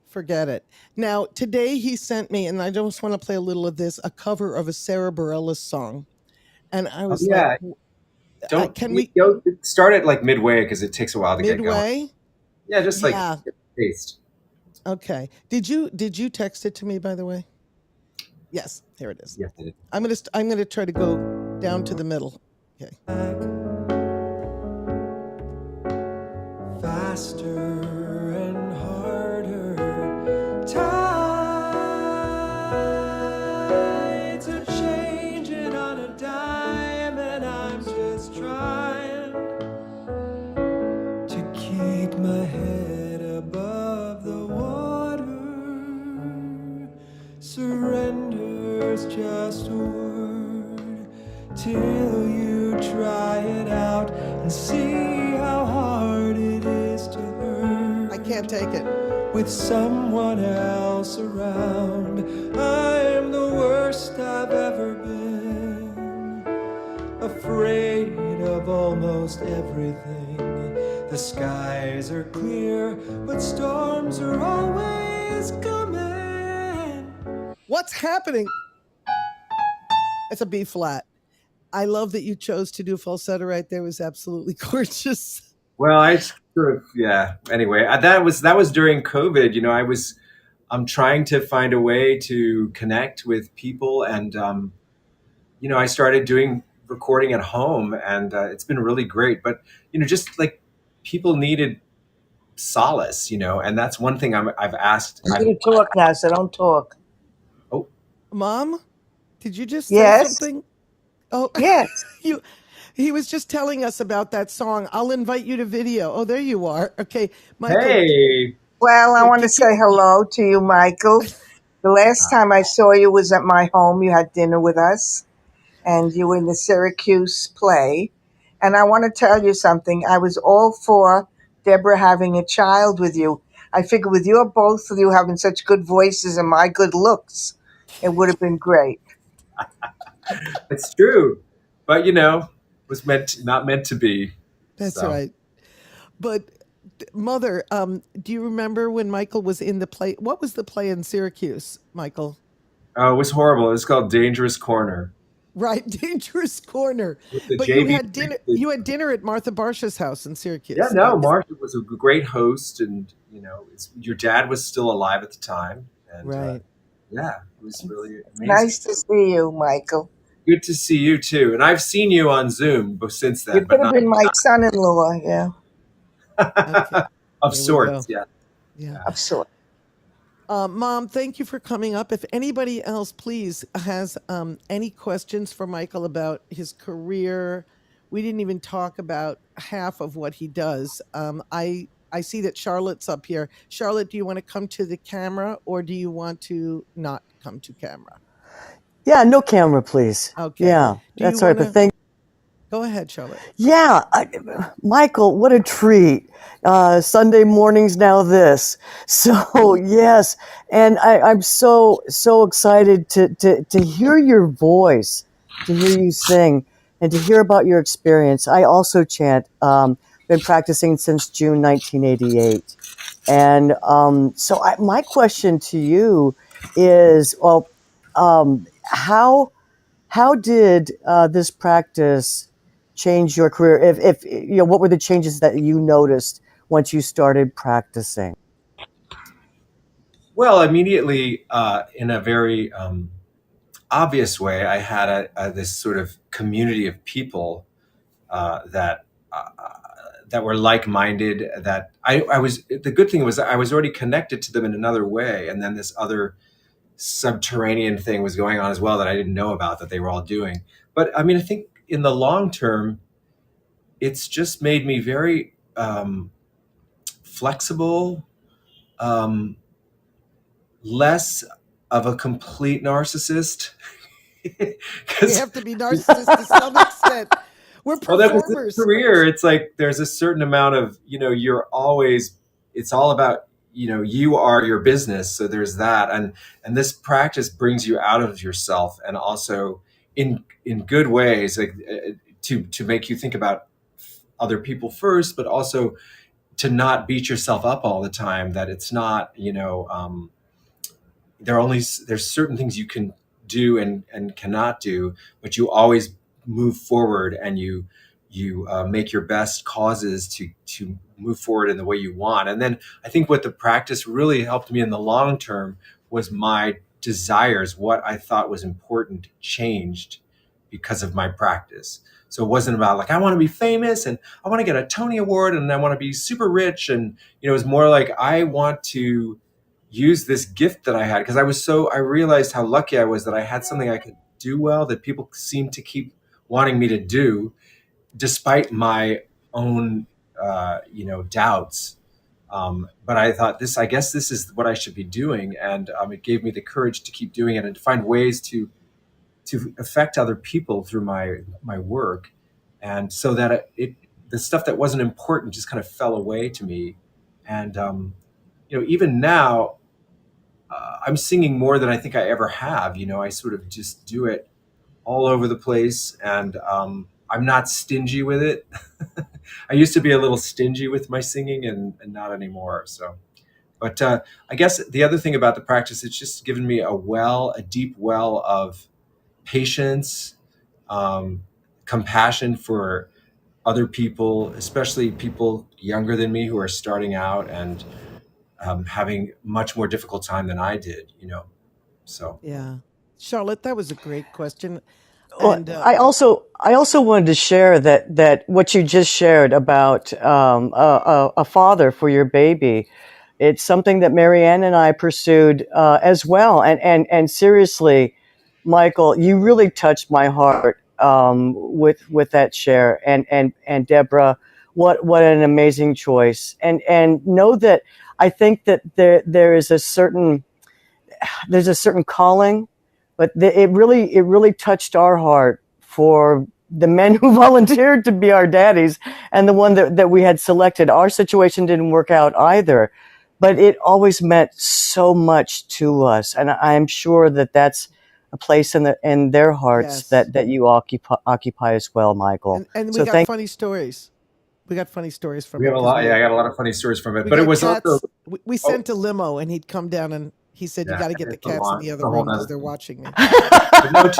Forget it. Now, today he sent me, and I just want to play a little of this, a cover of a Sarah Bareilles song. And I Oh was like, yeah, don't can you we go start it like midway because it takes a while to get going. midway? Yeah, just like Yeah. get the taste. Okay. Did you text it to me, by the way? Yes, here it is. Yes, it is. I'm gonna try to go down to the middle. Okay. Faster and harder. Tides are changing on a dime, and I'm just trying to keep my head above the water. Surrender's just a word till you try it out and see how hard it is to hurt. I can't take it. With someone else around, I'm the worst I've ever been. Afraid of almost everything. The skies are clear, but storms are always coming. What's happening? It's a B flat. I love that you chose to do falsetto right there. It was absolutely gorgeous. Well, I sort of yeah. Anyway, that was during COVID. You know, I'm trying to find a way to connect with people, and you know, I started doing recording at home, and it's been really great. But you know, just like people needed solace, you know, and that's one thing I've asked. I'm going to talk now, so don't talk. Oh, Mom, did you just say Yes. something? Oh, Yes. he was just telling us about that song. I'll invite you to video. Oh, there you are. Okay, Michael. hey, Well, I Wait, want to did you- say hello to you, Michael. The last time I saw you was at my home. You had dinner with us, and you were in the Syracuse play. And I want to tell you something. I was all for Deborah having a child with you. I figure with your both of you having such good voices and my good looks, it would have been great. it's true, but you know, it was not meant to be. That's So. right. But Mother, do you remember when Michael was in the play? What was the play in Syracuse, Michael? It was horrible. It was called Dangerous Corner. Right, Dangerous Corner. With the But you JV had dinner. You had dinner at Martha Barsha's house in Syracuse. Yeah, no, Marsha was a great host, and you know, your dad was still alive at the time, and Right. yeah, it was really amazing. Nice to see you, Michael. Good to see you too, and I've seen you on Zoom since then, You but could have not been my son-in-law, yeah, Okay. of There we sorts. go. Yeah, Yeah. of sorts. Mom, thank you for coming up. If anybody else, please, has any questions for Michael about his career, we didn't even talk about half of what he does. I see that Charlotte's up here. Charlotte, do you want to come to the camera, or do you want to not come to camera? Yeah, no camera, please. Okay. Yeah, Do you that's all right. wanna- But thank. Go ahead, Charlotte. Yeah, Michael, what a treat. Sunday mornings now this. So yes, and I'm so excited to hear your voice, to hear you sing, and to hear about your experience. I also chant. Been practicing since June 1988, and so my question to you is, well, how did this practice change your career? If you know, what were the changes that you noticed once you started practicing? well, immediately, in a very obvious way, I had this sort of community of people that were like-minded. That I was. The good thing was I was already connected to them in another way, and then this other subterranean thing was going on as well that I didn't know about that they were all doing. But I mean, I think in the long term, it's just made me very flexible, less of a complete narcissist. We have to be narcissists to some extent. We're Well, that was performers. the career. It's like there's a certain amount of, you know, you're always it's all about, you are your business. So there's that. And this practice brings you out of yourself, and also in good ways, like to make you think about other people first, but also to not beat yourself up all the time, that it's not, there's certain things you can do and cannot do, but you always move forward, and you make your best causes to move forward in the way you want. And then I think what the practice really helped me in the long term was my desires. What I thought was important changed because of my practice. So it wasn't about like, I want to be famous and I want to get a Tony Award and I want to be super rich. And, it was more like, I want to use this gift that I had, because I realized how lucky I was that I had something I could do well, that people seemed to keep wanting me to do despite my own, doubts. But I thought, I guess this is what I should be doing. And it gave me the courage to keep doing it and to find ways to affect other people through my work. And so that the stuff that wasn't important just kind of fell away to me. And, even now, I'm singing more than I think I ever have. I sort of just do it all over the place, and I'm not stingy with it. I used to be a little stingy with my singing, and not anymore. So, but I guess the other thing about the practice, it's just given me a deep well of patience, compassion for other people, especially people younger than me who are starting out and having much more difficult time than I did, So Yeah. Charlotte, that was a great question. Well, And I also wanted to share that what you just shared about a father for your baby. It's something that Marianne and I pursued as well. And seriously, Michael, you really touched my heart with that share. And Deborah, what an amazing choice. And know that I think that there is there's a certain calling, but it really touched our heart for the men who volunteered to be our daddies, and the one that we had selected. Our situation didn't work out either, but it always meant so much to us, and I'm sure that that's a place in their hearts yes. that you occupy as well, Michael. And we So got funny stories. We got funny stories from we it. have a 'cause lot. Yeah, I got a lot of funny stories from it. we But it got was cats. also, We sent a limo, and he'd come down, and he said, "You yeah, got to get the it's a cats in the it's other a whole room because nother they're thing. watching me." But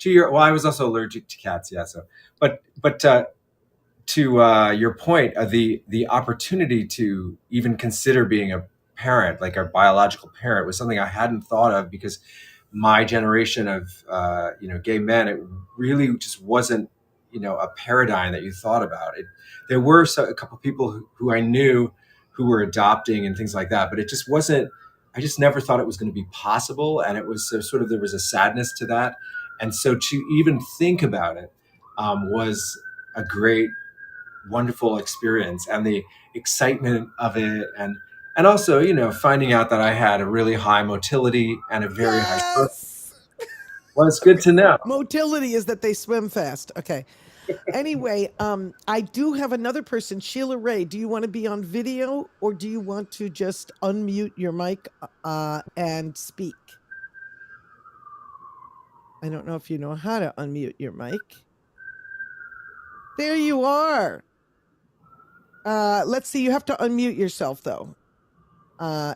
no, well, I was also allergic to cats. Yeah. So, but to your point, the opportunity to even consider being a parent, like a biological parent, was something I hadn't thought of, because my generation of gay men, it really just wasn't a paradigm that you thought about. There were a couple of people who I knew who were adopting and things like that, but it just wasn't. I just never thought it was going to be possible, and it was sort of, there was a sadness to that, and so to even think about it was a great, wonderful experience, and the excitement of it, and also finding out that I had a really high motility and a very high stroke. Yes. Well, it's good to know. Motility is that they swim fast. Okay. Anyway, I do have another person, Sheila Ray. Do you want to be on video, or do you want to just unmute your mic and speak? I don't know if you know how to unmute your mic. There you are. Let's see. You have to unmute yourself, though,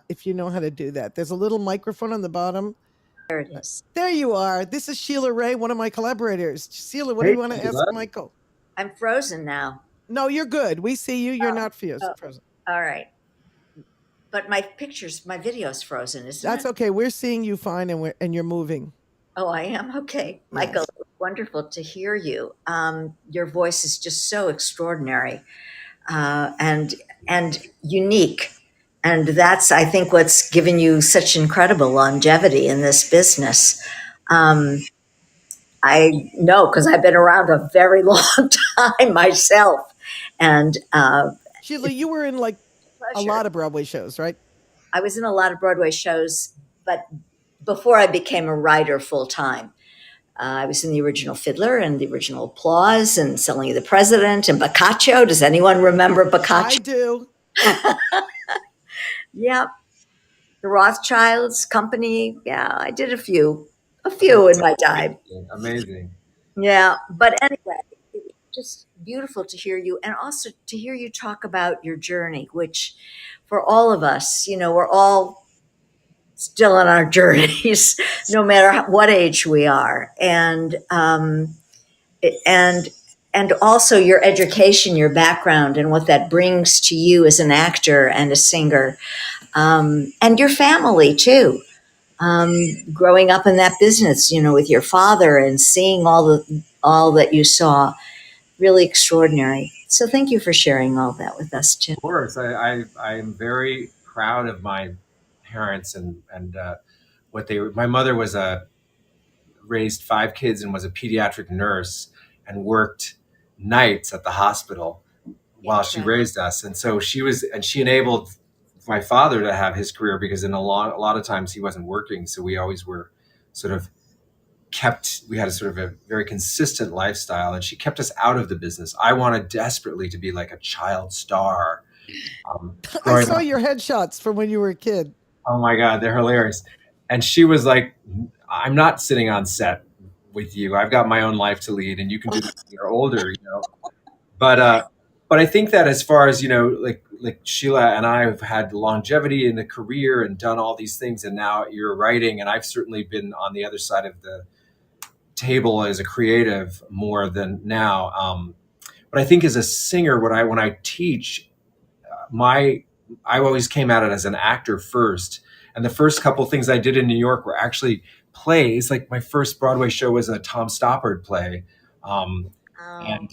if you know how to do that. There's a little microphone on the bottom. There it is. There you are. This is Sheila Ray, one of my collaborators. Sheila, what do you want to ask Michael? I'm frozen now. No, you're good. We see you. You're not frozen. All right. But my video's frozen, isn't That's it? okay. We're seeing you fine, and you're moving. Oh, I am? Okay. Michael, Yes. it's wonderful to hear you. Your voice is just so extraordinary and unique. And that's, I think, what's given you such incredible longevity in this business. I know, because I've been around a very long time myself. And Sheila, you were in like a lot of Broadway shows, right? I was in a lot of Broadway shows, but before I became a writer full time. I was in the original Fiddler and the original Applause and Selling of the President and Boccaccio. Does anyone remember Boccaccio? I do. Yeah, the Rothschilds company. Yeah, I did a few in my time. Amazing. Amazing. Yeah, but anyway, it's just beautiful to hear you, and also to hear you talk about your journey, which for all of us, we're all still on our journeys, no matter what age we are, and and also your education, your background, and what that brings to you as an actor and a singer, and your family too. Growing up in that business, with your father and seeing all that you saw, really extraordinary. So thank you for sharing all that with us, Tim. Of course, I am very proud of my parents and what they were. My mother was a raised 5 kids and was a pediatric nurse and worked nights at the hospital while she Incredible. raised us. And so she enabled my father to have his career because a lot of times he wasn't working. So we always were sort of we had a sort of a very consistent lifestyle, and she kept us out of the business. I wanted desperately to be like a child star. I Growing saw up. your headshots from when you were a kid. Oh my God, they're hilarious. And she was like, I'm not sitting on set with you. I've got my own life to lead, and you can do this when you're older. But I think that as far as, like Sheila and I have had longevity in the career and done all these things, and now you're writing, and I've certainly been on the other side of the table as a creative more than now. But I think as a singer, when I teach, I always came at it as an actor first. And the first couple things I did in New York were actually plays. Like my first Broadway show was a Tom Stoppard play. Um, Oh, and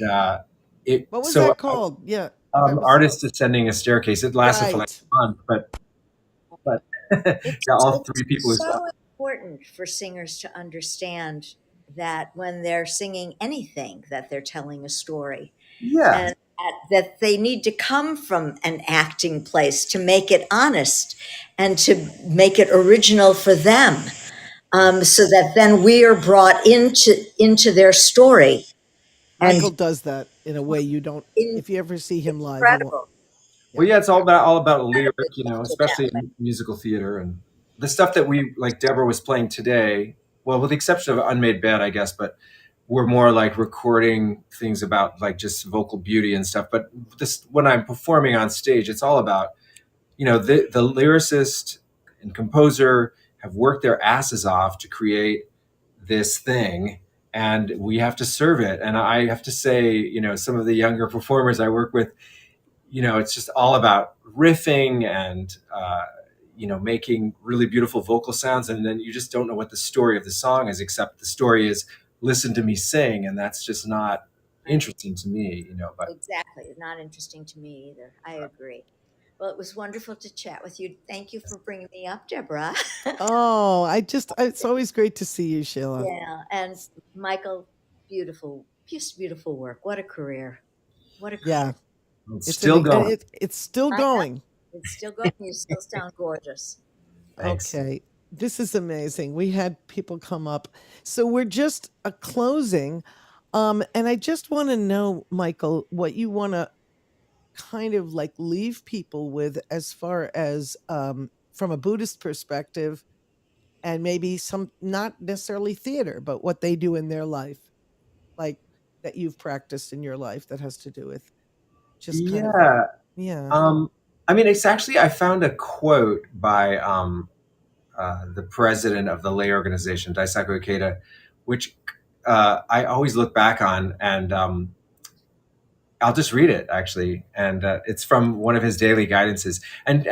it What was so that called? Yeah, I was Artist Ascending a Staircase. It lasted for like right. a month, but yeah, all it's three people who saw. so important for singers to understand that when they're singing anything, that they're telling a story, Yeah, and that they need to come from an acting place to make it honest and to make it original for them, so that then we are brought into their story. And Michael does that in a way you don't. If you ever see him live, you won't. incredible, well, Yeah. yeah, it's all about lyric, incredibly gifted that especially way. in musical theater and the stuff that we like. Deborah was playing today. Well, with the exception of Unmade Bed, I guess, but we're more like recording things about like just vocal beauty and stuff. But this, when I'm performing on stage, it's all about the lyricist and composer have worked their asses off to create this thing, and we have to serve it. And I have to say, some of the younger performers I work with, it's just all about riffing and making really beautiful vocal sounds, and then you just don't know what the story of the song is, except the story is listen to me sing, and that's just not Right. interesting to me. But Exactly. Not interesting to me either. I agree. Well, it was wonderful to chat with you. Thank you for bringing me up, Deborah. Oh, it's always great to see you, Sheila. Yeah. And Michael, beautiful, just beautiful work. What a career. What a Yeah, career. it's it's still and going. it's still I know. going. It's still going. You still sound gorgeous. Thanks. Okay, this is amazing. We had people come up, so we're just a closing, and I just want to know, Michael, what you want to kind of like leave people with as far as from a Buddhist perspective, and maybe some not necessarily theater, but what they do in their life, like that you've practiced in your life that has to do with just kind of Yeah. yeah. I mean, it's actually, I found a quote by the president of the lay organization, Daisaku Ikeda, which I always look back on, and I'll just read it actually. And it's from one of his daily guidances. And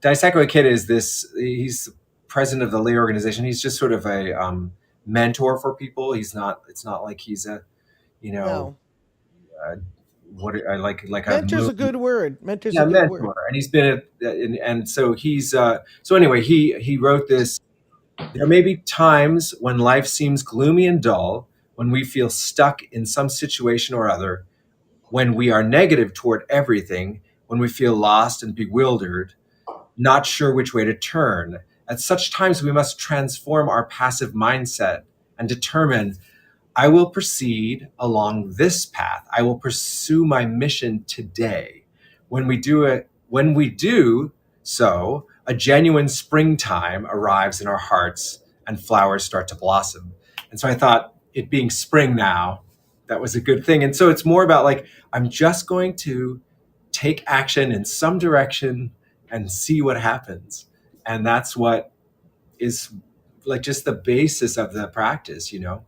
Daisaku Ikeda he's president of the lay organization. He's just sort of a mentor for people. It's not like he's a, you know, No, uh, what I like a mentor's a movie. good word. Mentor's a Yeah, good word. mentor, and he's been and so he's so anyway, he wrote this. There may be times when life seems gloomy and dull, when we feel stuck in some situation or other, when we are negative toward everything, when we feel lost and bewildered, not sure which way to turn. At such times we must transform our passive mindset and determine, I will proceed along this path. I will pursue my mission today. When we do it when we do so, a genuine springtime arrives in our hearts and flowers start to blossom. And so I thought, it being spring now, that was a good thing. And so it's more about like, I'm just going to take action in some direction and see what happens. And that's what is like just the basis of the practice, you know,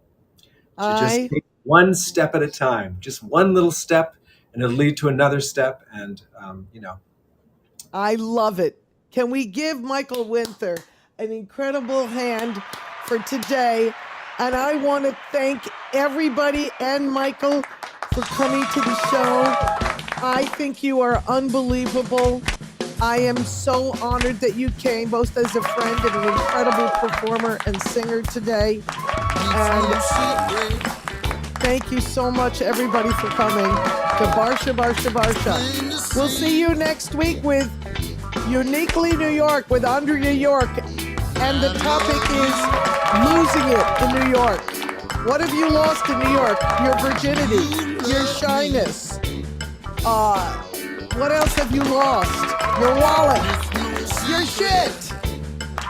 to just I take one step at a time, just one little step, and it'll lead to another step. And, you know, I love it. Can we give Michael Winther an incredible hand for today? And I want to thank everybody and Michael for coming to the show. I think you are unbelievable. I am so honored that you came, both as a friend and an incredible performer and singer today. And thank you so much, everybody, for coming to Barsha Barsha Barsha. We'll see you next week with Uniquely New York with Andrea York. And the topic is losing it in New York. What have you lost in New York? Your virginity, your shyness. What else have you lost? Your wallet, your shit.